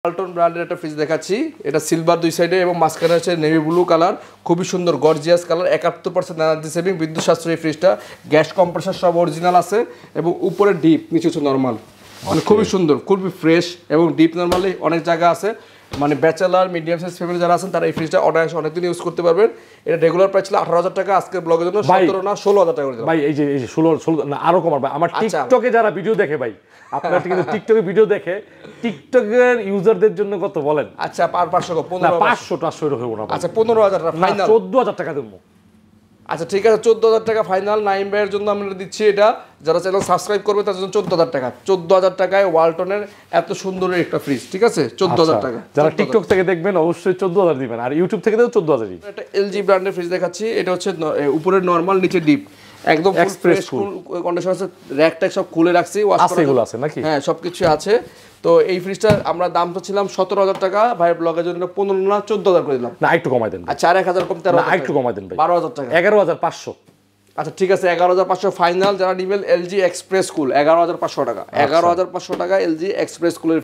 ওয়ালটন ব্র্যান্ডের একটা ফ্রিজ দেখাচ্ছি। এটা সিলভার দুই সাইডে এবং মাঝখানে হচ্ছে নেভি ব্লু কালার, খুবই সুন্দর গর্জিয়াস কালার। 71% এনার্জি সেভিং, বিদ্যুৎ সাশ্রয়ী ফ্রিজটা। গ্যাস কম্প্রেসার সব অরিজিনাল আছে এবং উপরে ডিপ, নিচে হচ্ছে নর্মাল। মানে খুবই সুন্দর, খুবই ফ্রেশ এবং ডিপ নর্মালি অনেক জায়গা আছে। মানে ব্যাচেলার মিডিয়াম সাইজ ফ্যামিলি যারা আছেন তারা এই ফ্রিজটা অনেকদিন ইউজ করতে পারবেন। এটা রেগুলার প্রাইস ছিল 18,000 টাকা, আজকের ব্লগের জন্য 17 না 16,000 টাকা করে দিলাম ভাই। এই যে 16 না আরো কমার ভাই। আমার টিকটকে যারা ভিডিও দেখে ভাই, আপনারা কিন্তু টিকটকে ভিডিও দেখে, টিকটকের ইউজারদের জন্য কত বলেন? আচ্ছা, পার 500 না 500 এর হইব না। আচ্ছা 15,000 টাকা ফাইনাল, 14,000 টাকা দেবো। আচ্ছা ঠিক আছে, 14,000 টাকা ফাইনাল। নাইম ভাইয়ের জন্য আমরা দিচ্ছি এটা। যারা চ্যানেল সাবস্ক্রাইব করবে তার জন্য 14,000 টাকা। 14,000 টাকায় ওয়ালটনের এত সুন্দর একটা ফ্রিজ, ঠিক আছে? 14,000 টাকা। যারা টিকটক থেকে দেখবেন অবশ্যই 14,000 দিবেন, আর ইউটিউব থেকে দেও 14,000ই। একটা এলজি ব্র্যান্ডের ফ্রিজ দেখাচ্ছি। এটা হচ্ছে উপরে নরমাল, নিচে ডিপ, একদম এক্সপ্রেস কন্ডিশন আছে। র্যাক ট্যাক সব খুলে রাখছি, এগুলো আছে নাকি? হ্যাঁ সবকিছু আছে। তো এই ফ্রিজটা আমরা দামটা ছিলাম 17,000 টাকা, ভাই ব্লগের জন্য 15 না 14,000 করে দিলাম। না একটু কমাই দেন। আচ্ছা, আর 1,000 কম, 13,000 না একটু কমাই দেন ভাই। 12,000 টাকা, 11,500। আচ্ছা ঠিক আছে, 11,500 ফাইনাল। যারা নিবেন এলজি এক্সপ্রেস কুল 11,500 টাকা, 11,500 টাকা এলজি এক্সপ্রেস কুলের